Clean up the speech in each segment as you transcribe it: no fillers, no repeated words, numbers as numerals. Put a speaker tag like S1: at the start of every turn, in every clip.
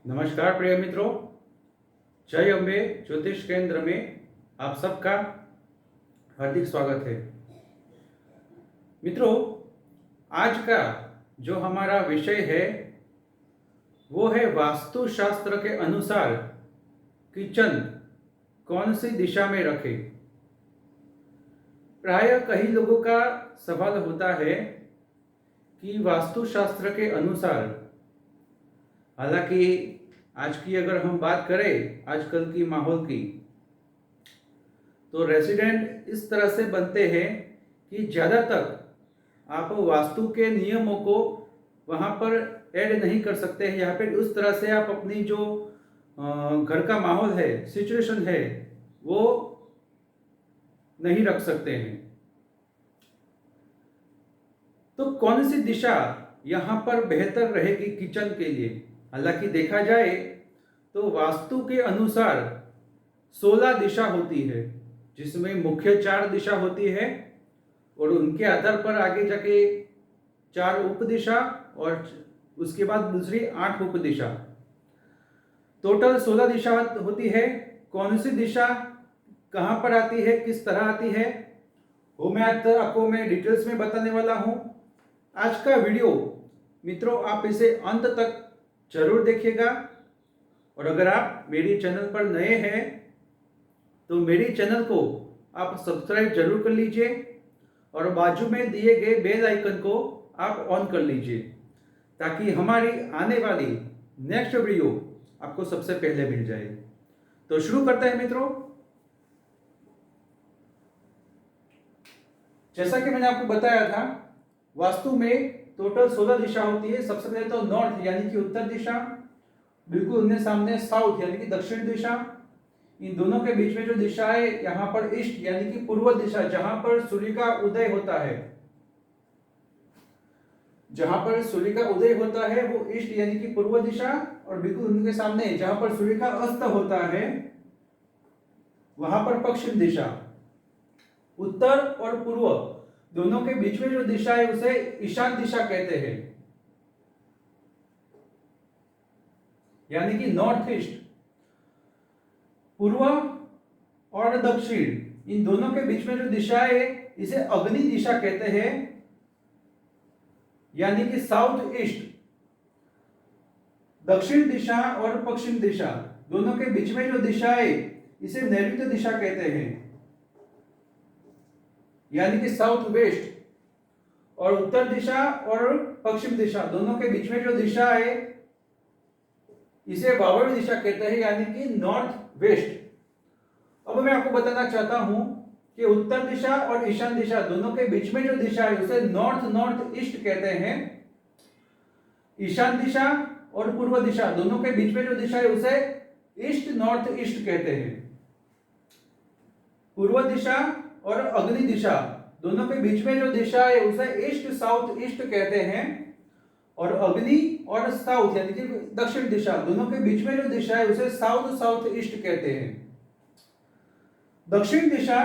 S1: नमस्कार प्रिय मित्रों, जय अम्बे ज्योतिष केंद्र में आप सबका हार्दिक स्वागत है। मित्रों, आज का जो हमारा विषय है वो है वास्तुशास्त्र के अनुसार किचन कौन सी दिशा में रखें। प्राय कई लोगों का सवाल होता है कि वास्तुशास्त्र के अनुसार, हालांकि आज की अगर हम बात करें आजकल की माहौल की, तो रेसिडेंट इस तरह से बनते हैं कि ज़्यादातर आप वास्तु के नियमों को वहाँ पर ऐड नहीं कर सकते हैं। यहाँ पे उस तरह से आप अपनी जो घर का माहौल है, सिचुएशन है, वो नहीं रख सकते हैं। तो कौन सी दिशा यहाँ पर बेहतर रहेगी किचन के लिए? हालांकि देखा जाए तो वास्तु के अनुसार 16 दिशा होती है, जिसमें मुख्य 4 दिशा होती है और उनके आधार पर आगे जाके 4 उप दिशा और उसके बाद दूसरी 8 उप दिशा, टोटल 16 दिशा होती है। कौन सी दिशा कहाँ पर आती है, किस तरह आती है, वो मैं आपको डिटेल्स में बताने वाला हूँ। आज का वीडियो मित्रों आप इसे अंत तक जरूर देखिएगा, और अगर आप मेरी चैनल पर नए हैं तो मेरी चैनल को आप सब्सक्राइब जरूर कर लीजिए और बाजू में दिए गए बेल आइकन को आप ऑन कर लीजिए, ताकि हमारी आने वाली नेक्स्ट वीडियो आपको सबसे पहले मिल जाए। तो शुरू करते हैं मित्रों। जैसा कि मैंने आपको बताया था, वास्तु में टोटल 16 दिशा होती है। सबसे पहले तो नॉर्थ यानी कि उत्तर दिशा, बिल्कुल उनके सामने साउथ यानी कि दक्षिण दिशा, इन दोनों के बीच में जो दिशा है यहाँ पर ईस्ट यानी कि पूर्व दिशा, जहां पर सूर्य का उदय होता है, जहां पर सूर्य का उदय होता है वो ईस्ट यानी कि पूर्व दिशा, और बिल्कुल उनके सामने जहां पर सूर्य का अस्त होता है वहां पर पश्चिम दिशा। उत्तर और पूर्व दोनों के बीच में जो दिशा है उसे ईशान दिशा कहते हैं, यानी कि नॉर्थ ईस्ट। पूर्व और दक्षिण इन दोनों के बीच में जो दिशा है इसे अग्नि दिशा कहते हैं, यानी कि साउथ ईस्ट। दक्षिण दिशा और पश्चिम दिशा दोनों के बीच में जो दिशा है इसे नैऋत्य दिशा कहते हैं, यानी कि साउथ वेस्ट। और उत्तर दिशा और पश्चिम दिशा दोनों के बीच में जो दिशा है इसे वायव्य दिशा कहते हैं, यानी कि नॉर्थ वेस्ट। अब मैं आपको बताना चाहता हूं कि उत्तर दिशा और ईशान दिशा दोनों के बीच में जो दिशा है उसे नॉर्थ नॉर्थ ईस्ट कहते हैं। ईशान दिशा और पूर्व दिशा दोनों के बीच में जो दिशा है उसे ईस्ट नॉर्थ ईस्ट कहते हैं। पूर्व दिशा और अग्नि दिशा दोनों के बीच में जो दिशा है उसे ईस्ट साउथ ईस्ट कहते हैं, और अग्नि और साउथ यानी कि दक्षिण दिशा दोनों के बीच में जो दिशा है उसे साउथ साउथ ईस्ट कहते हैं। दक्षिण दिशा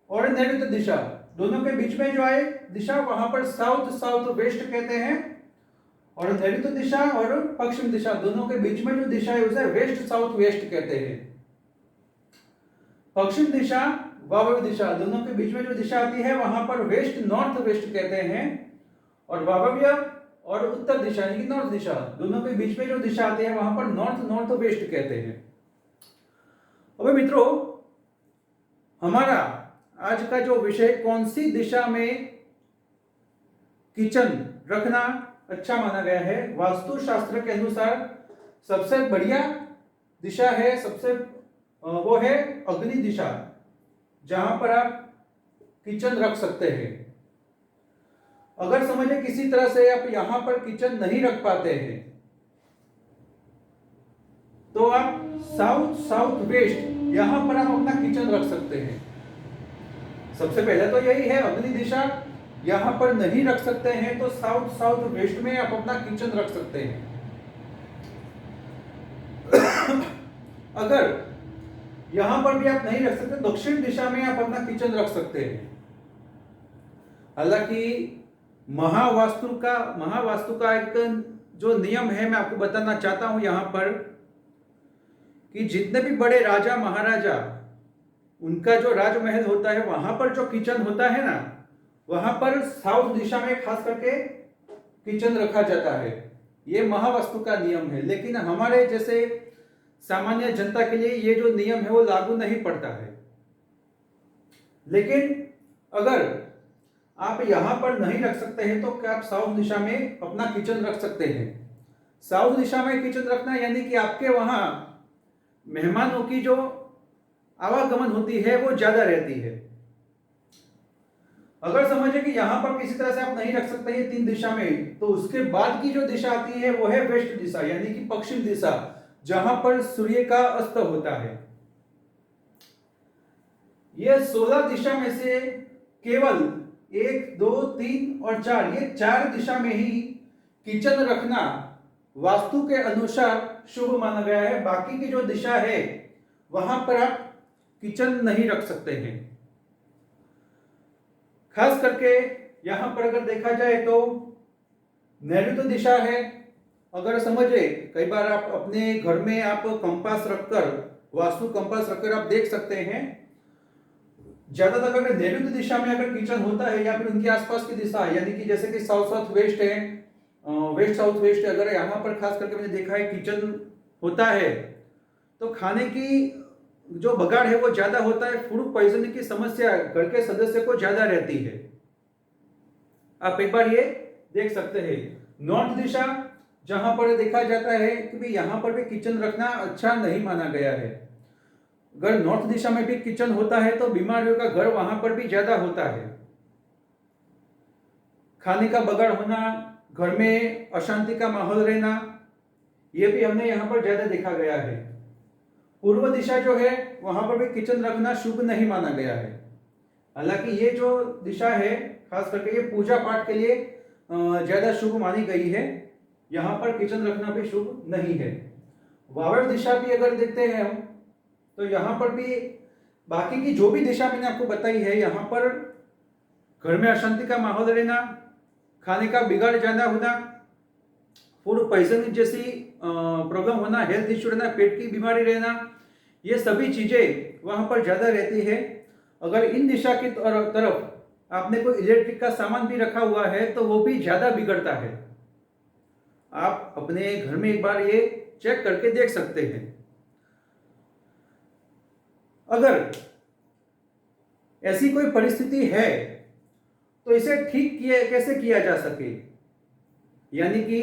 S1: और नैऋत्य दिशा दोनों के बीच में जो है दिशा वहां पर साउथ साउथ वेस्ट कहते हैं, और नैऋत्य दिशा और पश्चिम दिशा दोनों के बीच में जो दिशा है उसे वेस्ट साउथ वेस्ट कहते हैं। पश्चिम दिशा वायव्य दिशा दोनों के बीच में जो दिशा आती है वहां पर वेस्ट नॉर्थ वेस्ट कहते हैं, और वायव्य और उत्तर दिशा यानी कि नॉर्थ दिशा दोनों के बीच में जो दिशा आती है वहां पर नॉर्थ नॉर्थ वेस्ट कहते हैं। अब मित्रों, हमारा आज का जो विषय कौन सी दिशा में किचन रखना अच्छा माना गया है, वास्तुशास्त्र के अनुसार सबसे बढ़िया दिशा है, वो है अग्नि दिशा, जहां पर आप किचन रख सकते हैं। अगर समझे किसी तरह से आप यहां पर किचन नहीं रख पाते हैं तो आप साउथ साउथ वेस्ट यहां पर आप अपना किचन रख सकते हैं। सबसे पहले तो यही है अग्नि दिशा, यहां पर नहीं रख सकते हैं तो साउथ साउथ वेस्ट में आप अपना किचन रख सकते हैं। अगर यहां पर भी आप नहीं रख सकते, दक्षिण दिशा में आप अपना किचन रख सकते हैं। हालांकि महावास्तु का एक जो नियम है मैं आपको बताना चाहता हूं यहाँ पर कि जितने भी बड़े राजा महाराजा उनका जो राजमहल होता है वहां पर जो किचन होता है ना, वहां पर साउथ दिशा में खास करके किचन रखा जाता है। ये महावास्तु का नियम है, लेकिन हमारे जैसे सामान्य जनता के लिए ये जो नियम है वो लागू नहीं पड़ता है। लेकिन अगर आप यहां पर नहीं रख सकते हैं तो क्या आप साउथ दिशा में अपना किचन रख सकते हैं। साउथ दिशा में किचन रखना यानी कि आपके वहां मेहमानों की जो आवागमन होती है वो ज्यादा रहती है। अगर समझे कि यहां पर किसी तरह से आप नहीं रख सकते हैं 3 दिशा में, तो उसके बाद की जो दिशा आती है वो है वेस्ट दिशा यानी कि पश्चिम दिशा, जहां पर सूर्य का अस्त होता है। यह 16 दिशा में से केवल 1, 2, 3 और 4, ये 4 दिशा में ही किचन रखना वास्तु के अनुसार शुभ माना गया है। बाकी की जो दिशा है वहां पर आप किचन नहीं रख सकते हैं। खास करके यहां पर अगर देखा जाए तो नैऋत्य दिशा है। अगर समझे, कई बार आप अपने घर में आप कंपास रखकर, वास्तु कंपास रखकर आप देख सकते हैं, ज्यादातर अगर नैऋत्य दिशा में अगर किचन होता है या फिर उनके आसपास की दिशा यानी कि जैसे कि साउथ साउथ वेस्ट है, वेस्ट साउथ वेस्ट, अगर यहाँ पर खास करके मैंने देखा है किचन होता है तो खाने की जो बगाड़ है वो ज्यादा होता है, फूड पॉइजनिंग की समस्या घर के सदस्य को ज्यादा रहती है। आप एक बार ये देख सकते हैं। नॉर्थ दिशा जहां पर देखा जाता है कि भी यहां पर भी किचन रखना अच्छा नहीं माना गया है। अगर नॉर्थ दिशा में भी किचन होता है तो बीमारियों का घर वहां पर भी ज्यादा होता है। खाने का बगाड़ होना, घर में अशांति का माहौल रहना, यह भी हमने यहां पर ज्यादा देखा गया है। पूर्व दिशा जो है वहां पर भी किचन रखना शुभ नहीं माना गया है। हालांकि ये जो दिशा है खास करके ये पूजा पाठ के लिए ज्यादा शुभ मानी गई है। यहां पर किचन रखना भी शुभ नहीं है। वायव्य दिशा भी अगर देखते हैं हम तो यहां पर भी बाकी की जो भी दिशा मैंने आपको बताई है, यहां पर घर में अशांति का माहौल रहना, खाने का बिगाड़ जाना होना, फूड पॉइजनिंग जैसी प्रॉब्लम होना, हेल्थ इश्यू रहना, पेट की बीमारी रहना, ये सभी चीजें वहां पर ज्यादा रहती है। अगर इन दिशा की तरफ आपने कोई इलेक्ट्रिक का सामान भी रखा हुआ है तो वो भी ज्यादा बिगड़ता है। आप अपने घर में एक बार ये चेक करके देख सकते हैं। अगर ऐसी कोई परिस्थिति है तो इसे ठीक कैसे किया जा सके, यानी कि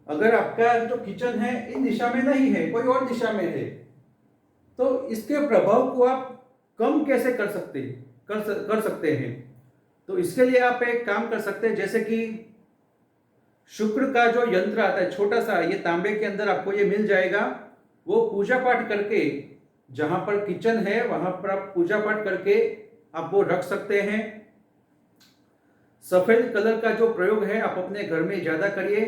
S1: अगर आपका जो किचन है इन दिशा में नहीं है, कोई और दिशा में है, तो इसके प्रभाव को आप कम कैसे कर सकते हैं। तो इसके लिए आप एक काम कर सकते हैं, जैसे कि शुक्र का जो यंत्र आता है छोटा सा, ये तांबे के अंदर आपको ये मिल जाएगा। वो पूजा पाठ करके, जहां पर किचन है वहां पर आप पूजा पाठ करके आप वो रख सकते हैं। सफेद कलर का जो प्रयोग है आप अपने घर में ज्यादा करिए।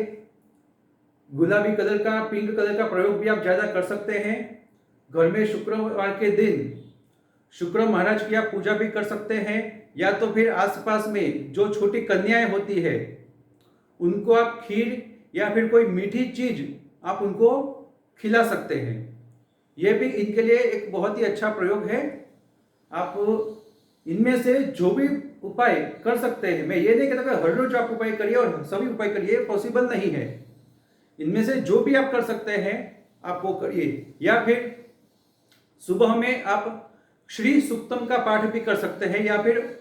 S1: गुलाबी कलर का, पिंक कलर का प्रयोग भी आप ज्यादा कर सकते हैं। घर में शुक्रवार के दिन शुक्र महाराज की आप पूजा भी कर सकते हैं, या तो फिर आसपास में जो छोटी कन्याएं होती है उनको आप खीर या फिर कोई मीठी चीज आप उनको खिला सकते हैं। यह भी इनके लिए एक बहुत ही अच्छा प्रयोग है। आप इनमें से जो भी उपाय कर सकते हैं, मैं ये नहीं कहता कि हर रोज आप उपाय करिए और सभी उपाय करिए, पॉसिबल नहीं है। इनमें से जो भी आप कर सकते हैं आप वो करिए। या फिर सुबह में आप श्री सुक्तम का पाठ भी कर सकते हैं, या फिर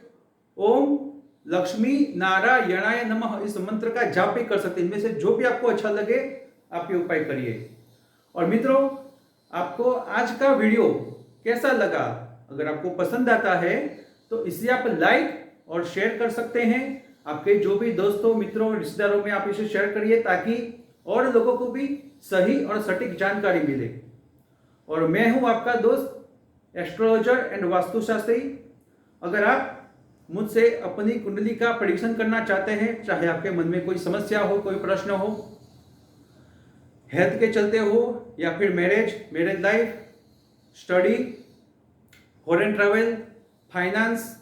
S1: ओम लक्ष्मी नारायणाय नमः इस मंत्र का जाप भी कर सकते हैं। इनमें से जो भी आपको अच्छा लगे आप ये उपाय करिए। और मित्रों, आपको आज का वीडियो कैसा लगा? अगर आपको पसंद आता है तो इसे आप लाइक और शेयर कर सकते हैं। आपके जो भी दोस्तों, मित्रों, रिश्तेदारों में आप इसे शेयर करिए ताकि और लोगों को भी सही और सटीक जानकारी मिले। और मैं हूं आपका दोस्त एस्ट्रोलॉजर एंड वास्तुशास्त्री। अगर आप मुझसे अपनी कुंडली का प्रेडिक्शन करना चाहते हैं, चाहे आपके मन में कोई समस्या हो, कोई प्रश्न हो, हेल्थ के चलते हो, या फिर marriage life, study, foreign travel, finance,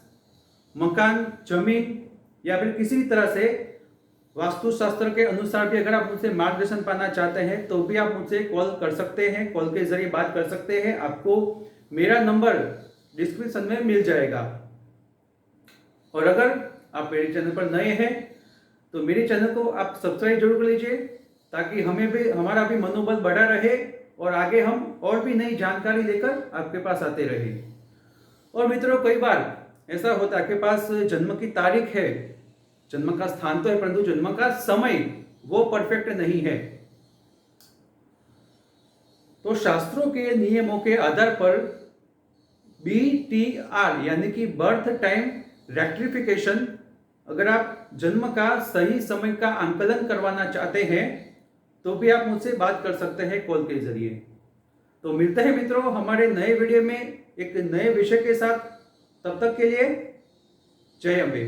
S1: मकान, जमीन, या फिर किसी भी तरह से वास्तुशास्त्र के अनुसार भी अगर आप मुझसे मार्गदर्शन पाना चाहते हैं तो भी आप मुझसे कॉल कर सकते हैं, कॉल के जरिए बात कर सकते हैं। आपको मेरा नंबर डिस्क्रिप्शन में मिल जाएगा। और अगर आप मेरे चैनल पर नए हैं तो मेरे चैनल को आप सब्सक्राइब जरूर कर लीजिए, ताकि हमारा भी मनोबल बढ़ा रहे और आगे हम और भी नई जानकारी लेकर आपके पास आते रहे। और मित्रों, कई बार ऐसा होता है आपके पास जन्म की तारीख है, जन्म का स्थान तो है, परंतु जन्म का समय वो परफेक्ट नहीं है। तो शास्त्रों के नियमों के आधार पर BTR यानी कि बर्थ टाइम रेक्टिफिकेशन, अगर आप जन्म का सही समय का आंकलन करवाना चाहते हैं तो भी आप मुझसे बात कर सकते हैं कॉल के जरिए। तो मिलते हैं मित्रों हमारे नए वीडियो में एक नए विषय के साथ। तब तक के लिए जय अम्बे।